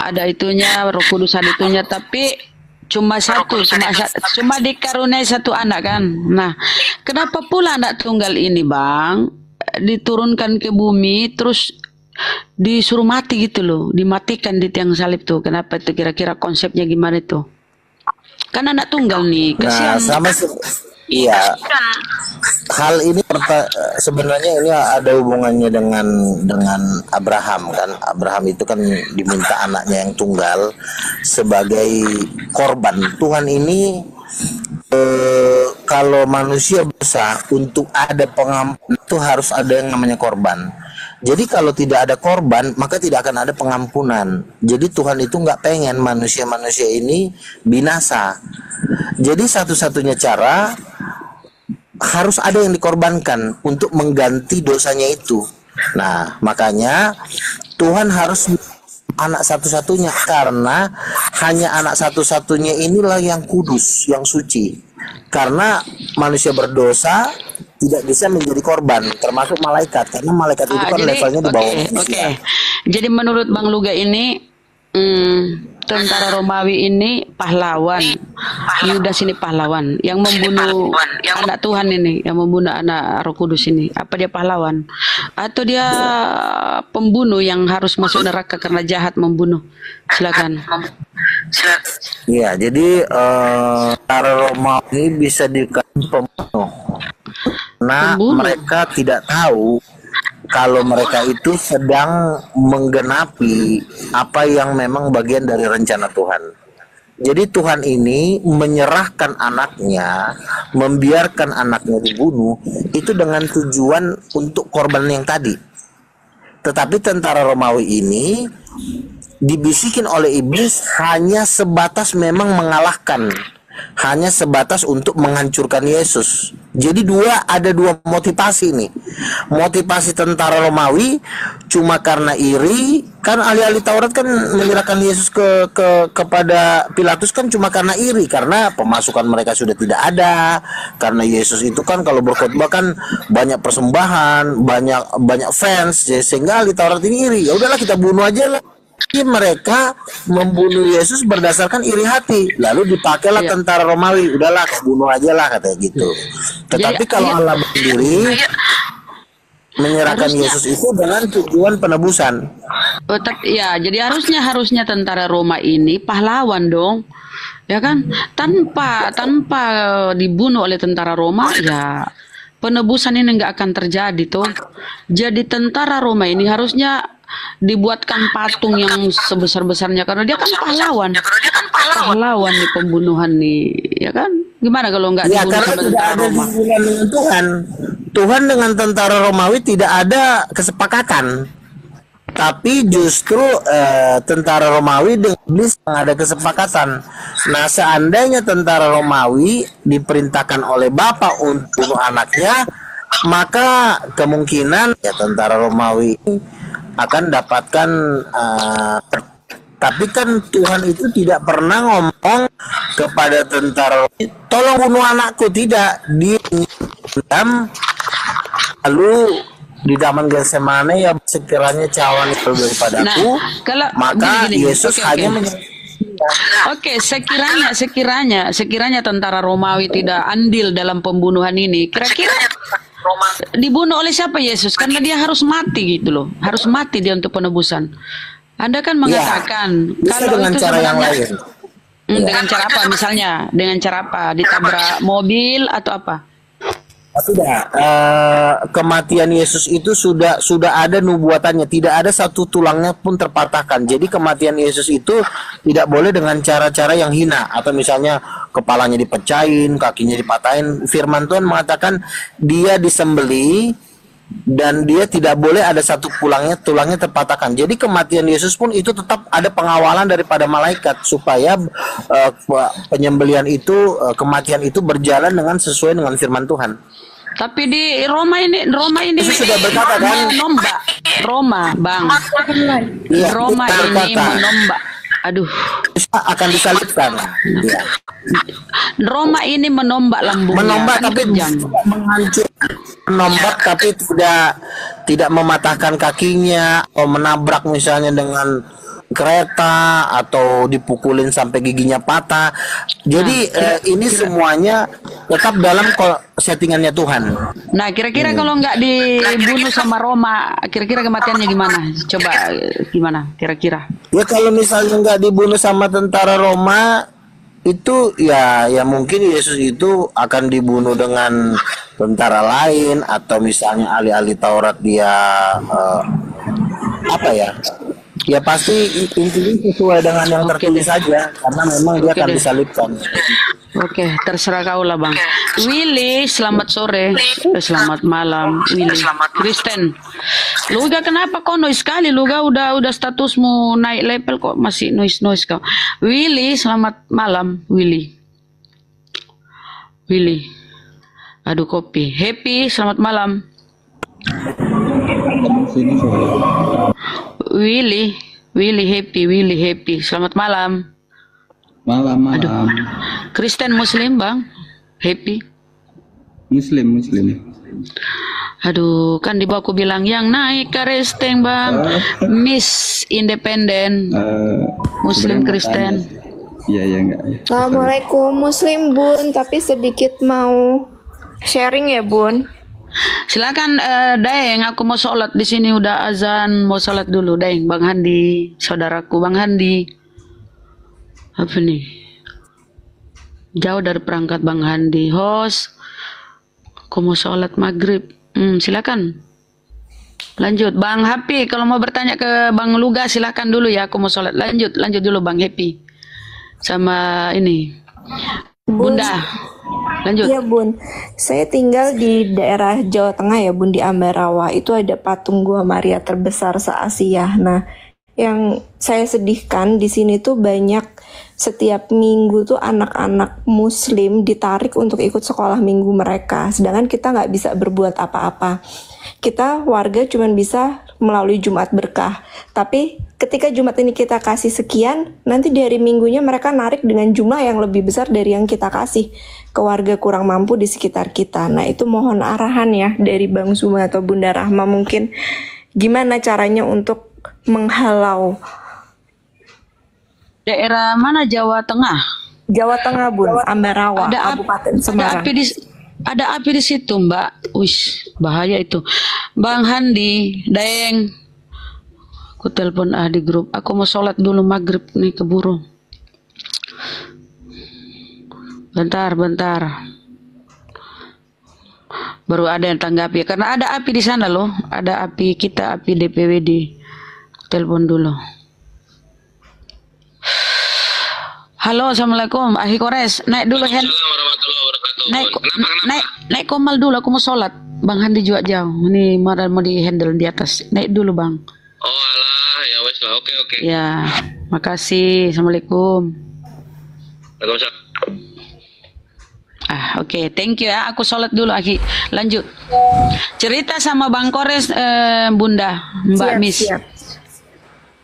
Ada itunya, Roh Kudus ada itunya, tapi cuma dikaruniai satu anak kan. Nah, kenapa pula anak tunggal ini bang diturunkan ke bumi terus disuruh mati gitu loh, dimatikan di tiang salib tuh? Kenapa itu, kira-kira konsepnya gimana itu? Kan anak tunggal nih, kasihan. Nah, iya. Hal ini sebenarnya ini ada hubungannya dengan Abraham kan. Abraham itu kan diminta anaknya yang tunggal sebagai korban. Tuhan ini kalau manusia besar untuk ada pengampunan itu harus ada yang namanya korban. Jadi kalau tidak ada korban maka tidak akan ada pengampunan. Jadi Tuhan itu nggak pengen manusia-manusia ini binasa. Jadi satu-satunya cara harus ada yang dikorbankan untuk mengganti dosanya itu. Nah, makanya Tuhan harus anak satu-satunya, karena hanya anak satu-satunya inilah yang kudus, yang suci. Karena manusia berdosa tidak bisa menjadi korban, termasuk malaikat, karena malaikat itu kan levelnya di bawah manusia. Jadi menurut Bang Luga ini tentara Romawi ini pahlawan, Yudas ini pahlawan yang membunuh anak Tuhan ini, yang membunuh anak Roh Kudus ini. Apa dia pahlawan atau dia pembunuh yang harus masuk neraka karena jahat membunuh? Silakan. Iya, jadi tentara Romawi bisa dikatakan pembunuh. Nah, mereka tidak tahu kalau mereka itu sedang menggenapi apa yang memang bagian dari rencana Tuhan. Jadi Tuhan ini menyerahkan anaknya, membiarkan anaknya dibunuh, itu dengan tujuan untuk korban yang tadi. Tetapi tentara Romawi ini dibisikin oleh iblis hanya sebatas memang mengalahkan, hanya sebatas untuk menghancurkan Yesus. Jadi ada dua motivasi nih. Motivasi tentara Romawi cuma karena iri, kan ahli-ahli Taurat kan menyerahkan Yesus kepada Pilatus kan cuma karena iri, karena pemasukan mereka sudah tidak ada. Karena Yesus itu kan kalau berkhotbah kan banyak persembahan, banyak fans, sehingga ahli Taurat ini iri. Ya udahlah kita bunuh aja lah. Mereka membunuh Yesus berdasarkan iri hati, lalu dipakailah tentara Romawi, udahlah bunuh aja lah katanya gitu. Tetapi kalau Allah sendiri menyerahkan Yesus itu dengan tujuan penebusan. Ya, jadi harusnya tentara Roma ini pahlawan dong, ya kan? Tanpa dibunuh oleh tentara Roma, ya penebusan ini nggak akan terjadi tuh. Jadi tentara Roma ini harusnya dibuatkan patung yang sebesar-besarnya karena dia kan pahlawan di pembunuhan nih, ya kan? Gimana kalau nggak dibunuh sama tentara Roma? Dengan Tuhan dengan tentara Romawi tidak ada kesepakatan, tapi justru tentara Romawi dengan iblis ada kesepakatan. Nah, seandainya tentara Romawi diperintahkan oleh bapak untuk bunuh anaknya, maka kemungkinan ya tentara Romawi akan dapatkan tapi kan Tuhan itu tidak pernah ngomong kepada tentara tolong bunuh anakku, tidak. Dia diam, lalu di taman Getsemane ya sekiranya cawan itu daripadaku, maka gini, Yesus hanya Oke, sekiranya tentara Romawi tidak andil dalam pembunuhan ini, kira-kira dibunuh oleh siapa Yesus? Karena dia harus mati gitu loh, harus mati dia untuk penebusan. Anda kan mengatakan bisa kalau dengan itu cara yang lain. dengan cara apa misalnya? Dengan cara apa? Ditabrak mobil atau apa? Tidak, kematian Yesus itu sudah ada nubuatannya, tidak ada satu tulangnya pun terpatahkan. Jadi kematian Yesus itu tidak boleh dengan cara-cara yang hina, atau misalnya kepalanya dipecahin, kakinya dipatahin. Firman Tuhan mengatakan dia disembelih dan dia tidak boleh ada satu tulangnya terpatahkan. Jadi kematian Yesus pun itu tetap ada pengawalan daripada malaikat supaya penyembelihan itu, kematian itu berjalan dengan sesuai dengan firman Tuhan. Tapi di Roma ini Yesus sudah berkata kan, menombak Roma, Bang. Ya, Roma ini menombak. Aduh, akan disalibkan. Ya. Roma ini menombak lambungnya. Menombak tapi menghancur. Menombak tapi tidak mematahkan kakinya atau menabrak misalnya dengan kereta atau dipukulin sampai giginya patah. Jadi ini semuanya tetap dalam settingannya Tuhan. Nah, kira-kira kalau nggak dibunuh sama Roma, kira-kira kematiannya gimana? Coba gimana? Kira-kira? Ya kalau misalnya nggak dibunuh sama tentara Roma, itu ya mungkin Yesus itu akan dibunuh dengan tentara lain, atau misalnya ahli-ahli Taurat dia apa ya? Ya pasti intinya sesuai dengan yang tertulis saja, karena memang dia akan disalibkan. Oke, terserah kau lah Bang. Willy, selamat sore. Selamat malam, Willy. Kristen, Luga kenapa kau noise sekali? Luga udah statusmu naik level kok masih noise kau. Willy, selamat malam, Willy. Aduh kopi. Happy, selamat malam. Willy happy. Selamat malam. Malam. Aduh. Kristen Muslim Bang. Happy. Muslim. Aduh, kan di bawah aku bilang yang naik ke Kristen Bang. Miss Independen. Muslim Kristen. Iya enggak. Assalamualaikum Muslim Bun, tapi sedikit mau sharing ya Bun. Silakan Daeng, aku mau sholat di sini udah azan, mau sholat dulu Daeng. Bang Handi, saudaraku Bang Handi. Apa nih? Jauh dari perangkat Bang Handi. Host, aku mau sholat maghrib. Silakan. Lanjut Bang Happy, kalau mau bertanya ke Bang Luga silakan dulu ya. Aku mau sholat. Lanjut dulu Bang Happy. Sama ini Bunda. Lanjut. Iya Bun, saya tinggal di daerah Jawa Tengah ya Bun, di Ambarawa. Itu ada patung Gua Maria terbesar se-Asia. Nah, yang saya sedihkan di sini tuh banyak setiap minggu tuh anak-anak Muslim ditarik untuk ikut sekolah minggu mereka. Sedangkan kita nggak bisa berbuat apa-apa. Kita warga cuma bisa melalui Jumat berkah. Tapi ketika Jumat ini kita kasih sekian, nanti di hari minggunya mereka narik dengan jumlah yang lebih besar dari yang kita kasih ke warga kurang mampu di sekitar kita. Nah itu mohon arahan ya dari Bang Zuma atau Bunda Rahma, mungkin gimana caranya untuk menghalau. Daerah mana Jawa Tengah? Jawa Tengah Bun, Ambarawa, Kabupaten Semarang. Ada api di situ Mbak. Wish, bahaya itu. Bang Handi, Daeng. Aku telepon di grup. Aku mau sholat dulu maghrib nih, keburu. Bentar. Baru ada yang tanggapi. Karena ada api di sana loh. Ada api kita, api DPWD. Telepon dulu. Halo, assalamualaikum. Ahi Kores, naik dulu hand. Naik komal dulu. Aku mau sholat. Bang Handi juga jauh. Ini mau di handle di atas. Naik dulu bang. Oh alah, ya wes lah. Oke. Ya, makasih. Assalamualaikum. Waalaikumsalam. Oke, thank you ya. Aku sholat dulu, Aki. Lanjut. Cerita sama Bang Kores, Bunda, Mbak Siap, Miss. siap.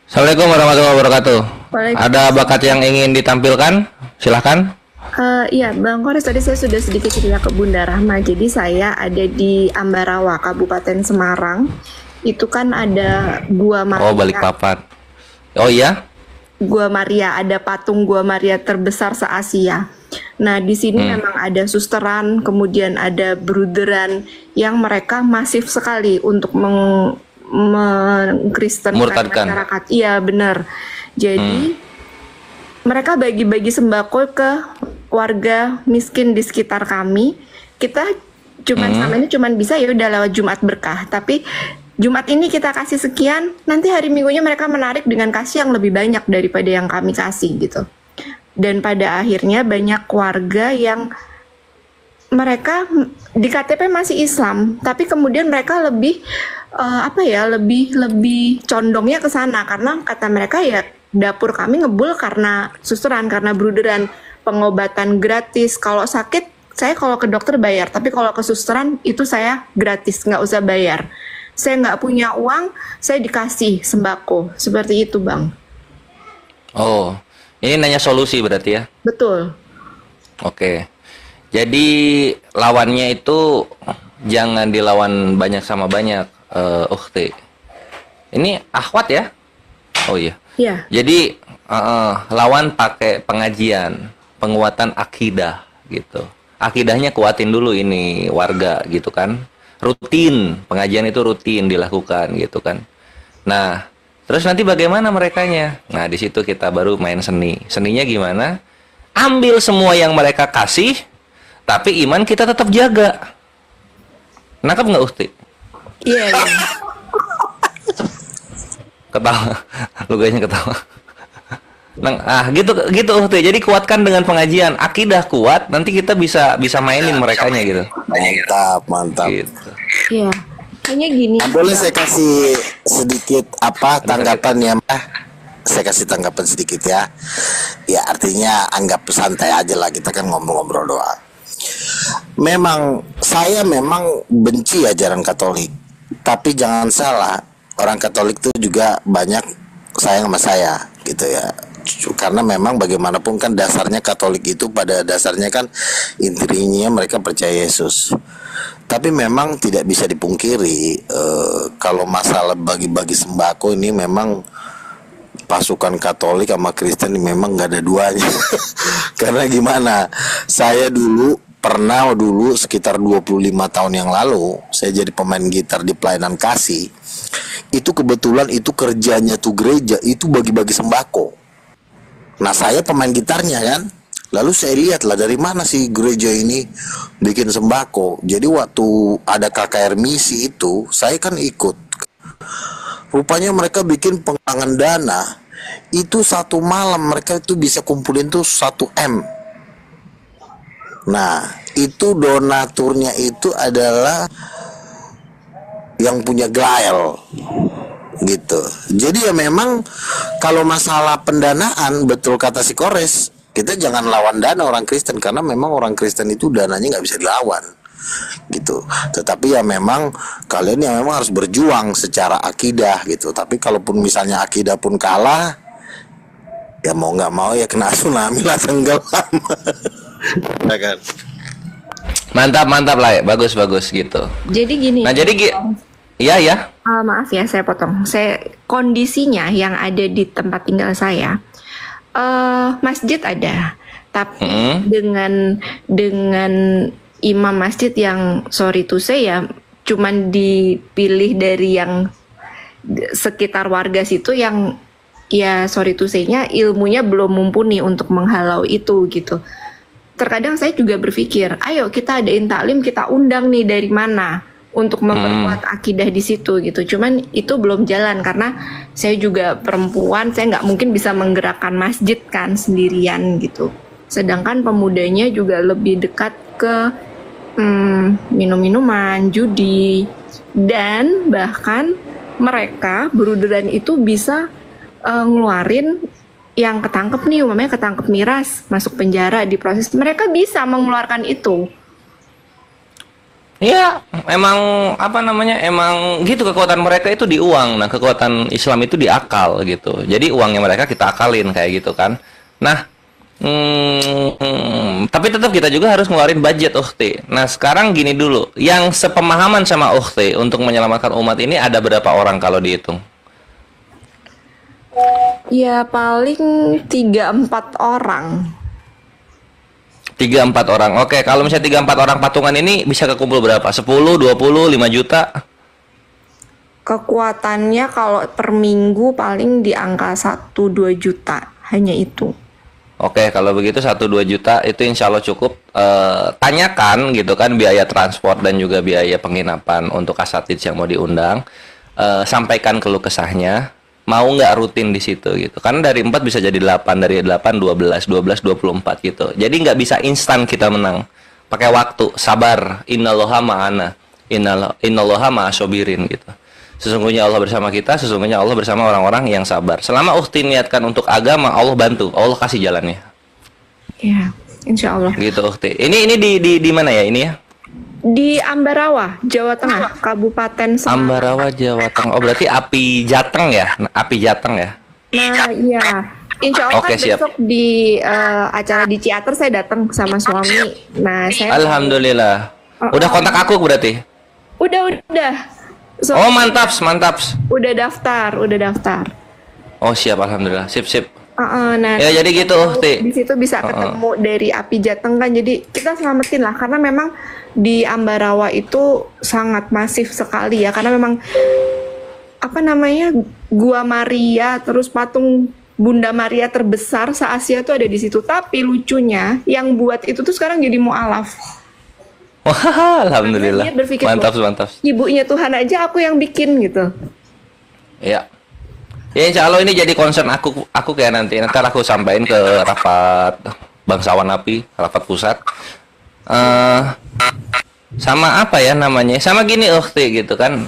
Assalamualaikum warahmatullahi wabarakatuh. Waalaikumsalam. Ada bakat yang ingin ditampilkan? Silahkan. Iya, Bang Kores, tadi saya sudah sedikit cerita ke Bunda Rahma. Jadi saya ada di Ambarawa, Kabupaten Semarang. Itu kan ada Gua Maria. Oh, Balikpapan. Oh iya? Gua Maria, ada patung Gua Maria terbesar se-Asia. Nah, di sini memang ada susteran, kemudian ada bruderan yang mereka masif sekali untuk mengkristenkan Murtadkan. masyarakat. Iya, benar. Jadi mereka bagi-bagi sembako ke warga miskin di sekitar kami. Kita sama ini cuman bisa ya udah lewat Jumat berkah, tapi Jumat ini kita kasih sekian, nanti hari Minggunya mereka menarik dengan kasih yang lebih banyak daripada yang kami kasih gitu. Dan pada akhirnya banyak warga yang mereka di KTP masih Islam, tapi kemudian mereka lebih lebih condongnya ke sana karena kata mereka ya dapur kami ngebul karena susteran, karena bruderan, pengobatan gratis. Kalau sakit saya kalau ke dokter bayar, tapi kalau ke susteran itu saya gratis, nggak usah bayar. Saya nggak punya uang, saya dikasih sembako. Seperti itu, Bang. Oh, ini nanya solusi berarti ya? Betul. Oke. Jadi lawannya itu jangan dilawan banyak sama banyak, Ukhti. Ini akhwat ya? Oh iya. Iya. Jadi lawan pakai pengajian, penguatan akidah gitu. Akidahnya kuatin dulu ini warga gitu kan. Rutin, pengajian itu rutin dilakukan gitu kan. Nah, terus nanti bagaimana merekanya? Nah, di situ kita baru main seni. Seninya gimana? Ambil semua yang mereka kasih, tapi iman kita tetap jaga. Nangkep nggak, Ukti? Iya. Ketawa, lu kayaknya ketawa. Gitu Ukti. Jadi kuatkan dengan pengajian, akidah kuat, nanti kita bisa mainin merekanya gitu. Mantap. Gitu. Iya. Kayaknya gini. Boleh saya kasih sedikit tanggapan ya, Mbak? Saya kasih tanggapan sedikit ya. Ya artinya anggap santai aja lah, kita kan ngobrol-ngobrol doang. Saya memang benci ajaran Katolik. Tapi jangan salah, orang Katolik itu juga banyak sayang sama saya gitu ya. Karena memang bagaimanapun kan dasarnya Katolik itu pada dasarnya kan intinya mereka percaya Yesus. Tapi memang tidak bisa dipungkiri kalau masalah bagi-bagi sembako ini memang pasukan Katolik sama Kristen ini memang nggak ada duanya. Karena gimana? Saya pernah sekitar 25 tahun yang lalu saya jadi pemain gitar di pelayanan kasih. Itu kebetulan itu kerjanya tuh gereja itu bagi-bagi sembako. Nah saya pemain gitarnya kan, lalu saya lihat lah dari mana sih gereja ini bikin sembako. Jadi waktu ada KKR misi itu, saya kan ikut. Rupanya mereka bikin penggalangan dana, itu satu malam mereka itu bisa kumpulin tuh 1 M. Nah itu donaturnya itu adalah yang punya Glael gitu. Jadi ya memang kalau masalah pendanaan, betul kata si Kores, kita jangan lawan dana orang Kristen karena memang orang Kristen itu dananya nggak bisa dilawan gitu. Tetapi ya memang kalian yang memang harus berjuang secara akidah gitu. Tapi kalaupun misalnya akidah pun kalah, ya mau nggak mau ya kena tsunami lah, tenggelam. Ya kan? Mantap lah, bagus gitu. Jadi gini. Nah jadi iya. Maaf ya, saya potong. Kondisinya yang ada di tempat tinggal saya, masjid ada, tapi dengan imam masjid yang sorry to say ya, cuman dipilih dari yang sekitar warga situ yang ya sorry to say-nya ilmunya belum mumpuni untuk menghalau itu gitu. Terkadang saya juga berpikir, ayo kita adain taklim, kita undang nih dari mana untuk memperkuat akidah di situ gitu. Cuman itu belum jalan karena saya juga perempuan, saya nggak mungkin bisa menggerakkan masjid kan sendirian gitu. Sedangkan pemudanya juga lebih dekat ke minum-minuman, judi, dan bahkan mereka bruderan itu bisa ngeluarin yang ketangkep nih, umpamanya ketangkep miras, masuk penjara, diproses, mereka bisa mengeluarkan itu. Iya, emang apa namanya? Emang gitu kekuatan mereka itu di uang. Nah, kekuatan Islam itu di akal gitu. Jadi uangnya mereka kita akalin kayak gitu kan. Nah, tapi tetap kita juga harus ngeluarin budget Ukhti. Nah, sekarang gini dulu, yang sepemahaman sama Ukhti untuk menyelamatkan umat ini ada berapa orang kalau dihitung? Ya paling 3-4 orang. 3-4 orang. Oke, kalau misalnya 3-4 orang patungan ini bisa kekumpul berapa? 10, 20, 5 juta? Kekuatannya kalau per minggu paling di angka 1-2 juta, hanya itu. Oke, kalau begitu 1-2 juta itu insya Allah cukup. Tanyakan gitu kan biaya transport dan juga biaya penginapan untuk asatidz yang mau diundang. Sampaikan keluh kesahnya. Mau nggak rutin di situ gitu. Karena dari 4 bisa jadi 8, dari 8 12, 12 24 gitu. Jadi nggak bisa instan kita menang. Pakai waktu, sabar. Innallaha ma'ana. Innallaha ma'asobirin gitu. Sesungguhnya Allah bersama kita, sesungguhnya Allah bersama orang-orang yang sabar. Selama Ukhti niatkan untuk agama, Allah bantu, Allah kasih jalannya. Ya, insya Allah. Gitu Ukhti. Ini di mana ya ini ya? Di Ambarawa, Jawa Tengah, Kabupaten Semarang. Ambarawa, Jawa Tengah. Oh, berarti Api Jateng ya? Api Jateng ya? Nah, iya. Insya Allah Oke, kan siap. besok di acara di Ciater saya datang sama suami. Nah, saya Alhamdulillah. Udah kontak aku berarti? udah. So, Oh, mantap. udah daftar. Oh, siap, alhamdulillah. Sip. Nah, Ya, jadi gitu, Ukhti. di situ bisa ketemu dari Api Jateng kan, jadi kita selamatin lah karena memang di Ambarawa itu sangat masif sekali ya, karena memang apa namanya Gua Maria terus patung Bunda Maria terbesar se-Asia tuh ada di situ. Tapi lucunya yang buat itu tuh sekarang jadi mualaf. Wah, alhamdulillah. Dia berpikir, Mantap. ibunya Tuhan aja aku yang bikin gitu. Ya. Ya, insya Allah ini jadi concern aku kayak nanti aku sampaikan ke rapat bangsawan Api, rapat pusat. Sama apa ya namanya? Sama gini Ukhti gitu kan.